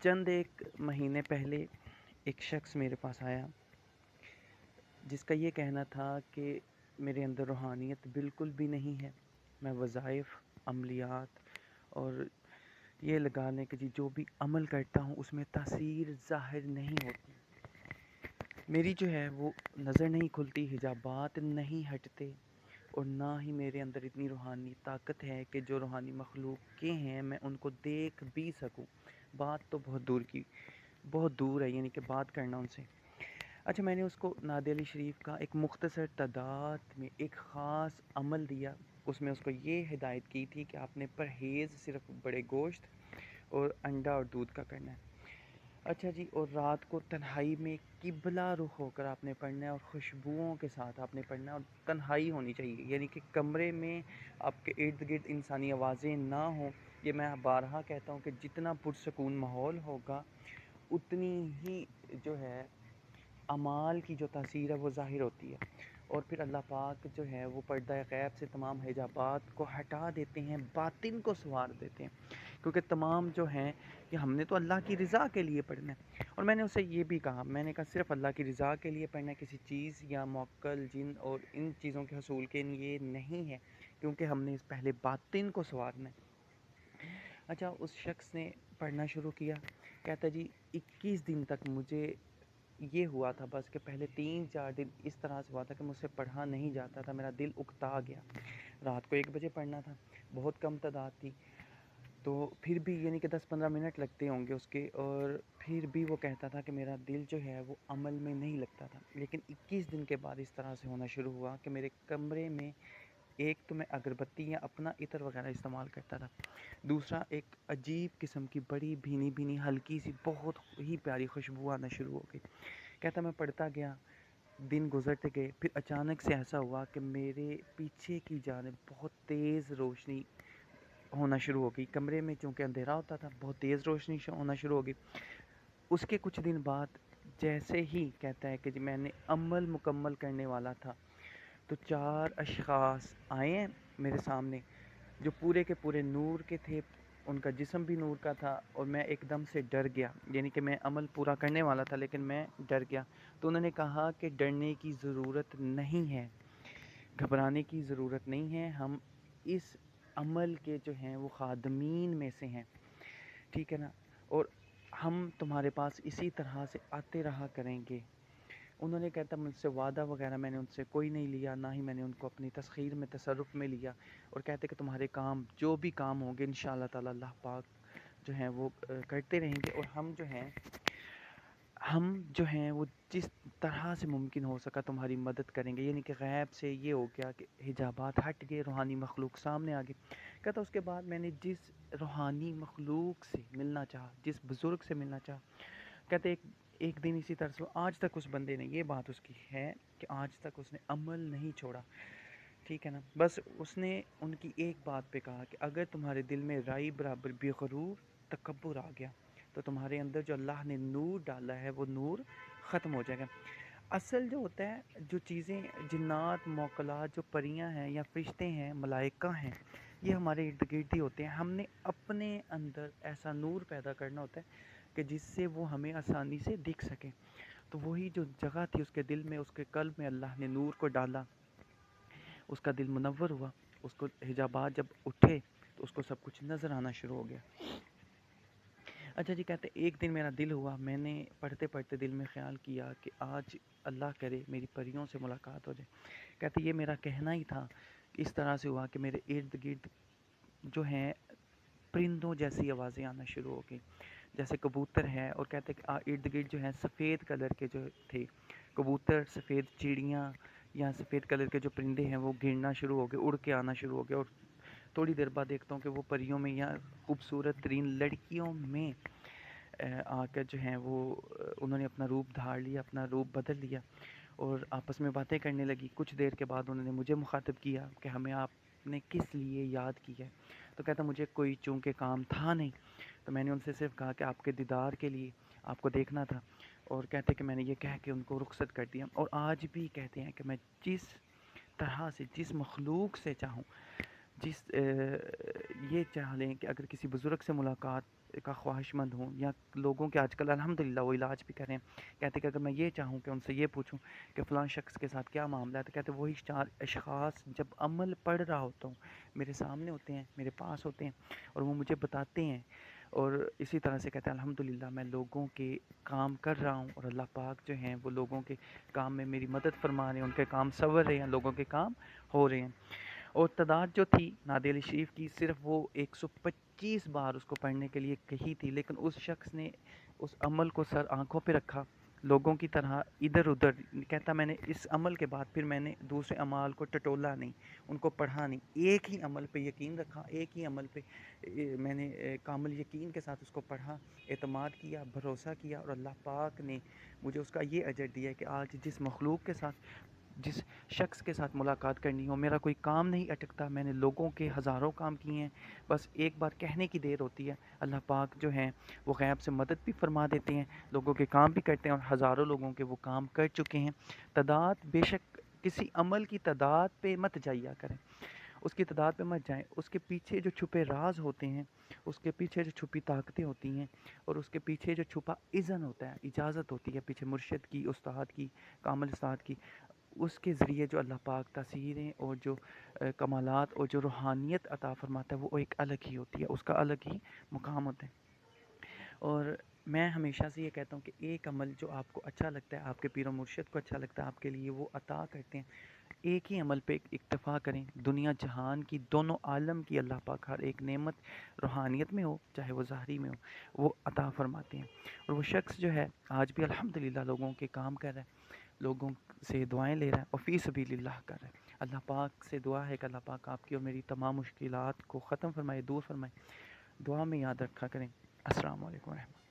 چند ایک مہینے پہلے ایک شخص میرے پاس آیا جس کا یہ کہنا تھا کہ میرے اندر روحانیت بالکل بھی نہیں ہے. میں وظائف، عملیات اور یہ لگا لیں کہ جو بھی عمل کرتا ہوں اس میں تاثیر ظاہر نہیں ہوتی. میری جو ہے وہ نظر نہیں کھلتی، حجابات نہیں ہٹتے، اور نہ ہی میرے اندر اتنی روحانی طاقت ہے کہ جو روحانی مخلوق کے ہیں میں ان کو دیکھ بھی سکوں. بات تو بہت دور ہے، یعنی کہ بات کرنا ان سے. اچھا، میں نے اس کو نادی علی شریف کا ایک مختصر تعداد میں ایک خاص عمل دیا. اس میں اس کو یہ ہدایت کی تھی کہ آپ نے پرہیز صرف بڑے گوشت اور انڈا اور دودھ کا کرنا ہے. اچھا جی، اور رات کو تنہائی میں قبلہ رخ ہو کر آپ نے پڑھنا ہے، اور خوشبوؤں کے ساتھ آپ نے پڑھنا ہے، اور تنہائی ہونی چاہیے، یعنی کہ کمرے میں آپ کے ارد گرد انسانی آوازیں نہ ہوں. یہ میں بارہا کہتا ہوں کہ جتنا پرسکون ماحول ہوگا اتنی ہی جو ہے اعمال کی جو تاثیر ہے وہ ظاہر ہوتی ہے. اور پھر اللہ پاک جو ہے وہ پردہ غیب سے تمام حجابات کو ہٹا دیتے ہیں، باطن کو سنوار دیتے ہیں، کیونکہ تمام جو ہیں کہ ہم نے تو اللہ کی رضا کے لیے پڑھنا ہے. اور میں نے اسے یہ بھی کہا، میں نے کہا صرف اللہ کی رضا کے لیے پڑھنا ہے، کسی چیز یا موکل جن اور ان چیزوں کے حصول کے لیے نہیں ہے، کیونکہ ہم نے اس پہلے باطن کو سنوارنا ہے. اچھا، اس شخص نے پڑھنا شروع کیا. کہتا جی 21 دن تک مجھے یہ ہوا تھا بس کہ پہلے 3-4 دن اس طرح سے ہوا تھا کہ مجھ سے پڑھا نہیں جاتا تھا، میرا دل اکتا گیا. رات کو 1 بجے پڑھنا تھا، بہت کم تعداد تھی، تو پھر بھی یعنی کہ 10-15 منٹ لگتے ہوں گے اس کے، اور پھر بھی وہ کہتا تھا کہ میرا دل جو ہے وہ عمل میں نہیں لگتا تھا. لیکن 21 دن کے بعد اس طرح سے ہونا شروع ہوا کہ میرے کمرے میں ایک تو میں اگربتی یا اپنا عطر وغیرہ استعمال کرتا تھا، دوسرا ایک عجیب قسم کی بڑی بھینی بھینی ہلکی سی بہت ہی پیاری خوشبو آنا شروع ہو گئی. کہتا میں پڑھتا گیا، دن گزرتے گئے، پھر اچانک سے ایسا ہوا کہ میرے پیچھے کی جانب بہت تیز روشنی ہونا شروع ہو گئی. کمرے میں چونکہ اندھیرا ہوتا تھا، بہت تیز روشنی ہونا شروع ہو گئی. اس کے کچھ دن بعد جیسے ہی کہتا ہے کہ میں نے عمل مکمل کرنے والا تھا تو 4 اشخاص آئے ہیں میرے سامنے جو پورے کے پورے نور کے تھے، ان کا جسم بھی نور کا تھا، اور میں ایک دم سے ڈر گیا، یعنی کہ میں عمل پورا کرنے والا تھا لیکن میں ڈر گیا. تو انہوں نے کہا کہ ڈرنے کی ضرورت نہیں ہے، گھبرانے کی ضرورت نہیں ہے، ہم اس عمل کے جو ہیں وہ خادمین میں سے ہیں، ٹھیک ہے نا، اور ہم تمہارے پاس اسی طرح سے آتے رہا کریں گے. انہوں نے کہتا مجھ سے وعدہ وغیرہ میں نے ان سے کوئی نہیں لیا، نہ ہی میں نے ان کو اپنی تسخیر میں تصرف میں لیا، اور کہتے کہ تمہارے کام جو بھی کام ہوں گے انشاءاللہ تعالی اللہ پاک جو ہیں وہ کرتے رہیں گے، اور ہم جو ہیں وہ جس طرح سے ممکن ہو سکا تمہاری مدد کریں گے. یعنی کہ غیب سے یہ ہو گیا کہ حجابات ہٹ گئے، روحانی مخلوق سامنے آ گئی. کہتا اس کے بعد میں نے جس روحانی مخلوق سے ملنا چاہا، جس بزرگ سے ملنا چاہا، کہتے ایک دن اسی طرح سے آج تک اس بندے نے، یہ بات اس کی ہے کہ آج تک اس نے عمل نہیں چھوڑا، ٹھیک ہے نا. بس اس نے ان کی ایک بات پہ کہا کہ اگر تمہارے دل میں رائی برابر بے غرور تکبر آ گیا تو تمہارے اندر جو اللہ نے نور ڈالا ہے وہ نور ختم ہو جائے گا. اصل جو ہوتا ہے، جو چیزیں جنات، موکلات، جو پریاں ہیں یا فرشتے ہیں، ملائکہ ہیں، یہ ہمارے ارد گرد ہی ہوتے ہیں. ہم نے اپنے اندر ایسا نور پیدا کرنا ہوتا ہے کہ جس سے وہ ہمیں آسانی سے دکھ سکے. تو وہی جو جگہ تھی اس کے دل میں، اس کے قلب میں اللہ نے نور کو ڈالا، اس کا دل منور ہوا، اس کو حجابات جب اٹھے تو اس کو سب کچھ نظر آنا شروع ہو گیا. اچھا جی، کہتے ایک دن میرا دل ہوا، میں نے پڑھتے پڑھتے دل میں خیال کیا کہ آج اللہ کرے میری پریوں سے ملاقات ہو جائے. کہتے یہ میرا کہنا ہی تھا. اس طرح سے ہوا کہ میرے ارد گرد جو ہیں پرندوں جیسی آوازیں آنا شروع ہو گئی، جیسے کبوتر ہے، اور کہتے کہ ارد گرد جو ہیں سفید کلر کے جو تھے کبوتر، سفید چڑیاں یا سفید کلر کے جو پرندے ہیں وہ گرنا شروع ہو گئے، اڑ کے آنا شروع ہو گئے. اور تھوڑی دیر بعد دیکھتا ہوں کہ وہ پریوں میں یا خوبصورت ترین لڑکیوں میں آ کر جو ہیں وہ انہوں نے اپنا روپ دھار لیا، اپنا روپ بدل لیا، اور آپس میں باتیں کرنے لگی. کچھ دیر کے بعد انہوں نے مجھے مخاطب کیا کہ ہمیں آپ نے کس لیے یاد کیا ہے. تو کہتا مجھے کوئی چونکہ کام تھا نہیں، تو میں نے ان سے صرف کہا کہ آپ کے دیدار کے لیے آپ کو دیکھنا تھا. اور کہتے کہ میں نے یہ کہہ کے ان کو رخصت کر دیا. اور آج بھی کہتے ہیں کہ میں جس طرح سے، جس مخلوق سے چاہوں، جس یہ چاہ لیں کہ اگر کسی بزرگ سے ملاقات کا خواہش مند ہوں، یا لوگوں کے آج کل الحمدللہ وہ علاج بھی کریں، کہتے کہ اگر میں یہ چاہوں کہ ان سے یہ پوچھوں کہ فلاں شخص کے ساتھ کیا معاملہ ہے، تو کہتے وہی 4 اشخاص جب عمل پڑھ رہا ہوتا ہوں میرے سامنے ہوتے ہیں، میرے پاس ہوتے ہیں، اور وہ مجھے بتاتے ہیں، اور اسی طرح سے کہتے ہیں الحمدللہ میں لوگوں کے کام کر رہا ہوں، اور اللہ پاک جو ہیں وہ لوگوں کے کام میں میری مدد فرما رہے ہیں، ان کے کام سنور رہے ہیں، لوگوں کے کام ہو رہے ہیں۔ اور تعداد جو تھی نعت علی شریف کی، صرف وہ 125 بار اس کو پڑھنے کے لیے کہی تھی، لیکن اس شخص نے اس عمل کو سر آنکھوں پہ رکھا، لوگوں کی طرح ادھر ادھر کہتا میں نے اس عمل کے بعد پھر میں نے دوسرے اعمال کو ٹٹولا نہیں، ان کو پڑھا نہیں، ایک ہی عمل پہ یقین رکھا، ایک ہی عمل پہ میں نے کامل یقین کے ساتھ اس کو پڑھا، اعتماد کیا، بھروسہ کیا، اور اللہ پاک نے مجھے اس کا یہ اجر دیا کہ آج جس مخلوق کے ساتھ، جس شخص کے ساتھ ملاقات کرنی ہو، میرا کوئی کام نہیں اٹکتا، میں نے لوگوں کے ہزاروں کام کیے ہیں، بس ایک بار کہنے کی دیر ہوتی ہے، اللہ پاک جو ہیں وہ غیب سے مدد بھی فرما دیتے ہیں، لوگوں کے کام بھی کرتے ہیں، اور ہزاروں لوگوں کے وہ کام کر چکے ہیں۔ تعداد بے شک کسی عمل کی تعداد پہ مت جائیا کریں، اس کی تعداد پہ مت جائیں، اس کے پیچھے جو چھپے راز ہوتے ہیں، اس کے پیچھے جو چھپی طاقتیں ہوتی ہیں، اور اس کے پیچھے جو چھپا اذن ہوتا ہے، اجازت ہوتی ہے پیچھے مرشد کی، استاد کی، کامل استاد کی، اس کے ذریعے جو اللہ پاک تاثیریں اور جو کمالات اور جو روحانیت عطا فرماتا ہے وہ ایک الگ ہی ہوتی ہے، اس کا الگ ہی مقام ہوتا ہے۔ اور میں ہمیشہ سے یہ کہتا ہوں کہ ایک عمل جو آپ کو اچھا لگتا ہے، آپ کے پیر و مرشد کو اچھا لگتا ہے، آپ کے لیے وہ عطا کرتے ہیں، ایک ہی عمل پہ اکتفا کریں، دنیا جہان کی دونوں عالم کی اللہ پاک ہر ایک نعمت روحانیت میں ہو چاہے وہ ظاہری میں ہو وہ عطا فرماتے ہیں۔ اور وہ شخص جو ہے آج بھی الحمدللہ لوگوں کے کام کر رہا ہے، لوگوں سے دعائیں لے رہا ہے، اور فی سبیل اللہ کر رہا ہے۔ اللہ پاک سے دعا ہے کہ اللہ پاک آپ کی اور میری تمام مشکلات کو ختم فرمائے، دور فرمائے۔ دعا میں یاد رکھا کریں۔ السلام علیکم ورحمۃ اللہ۔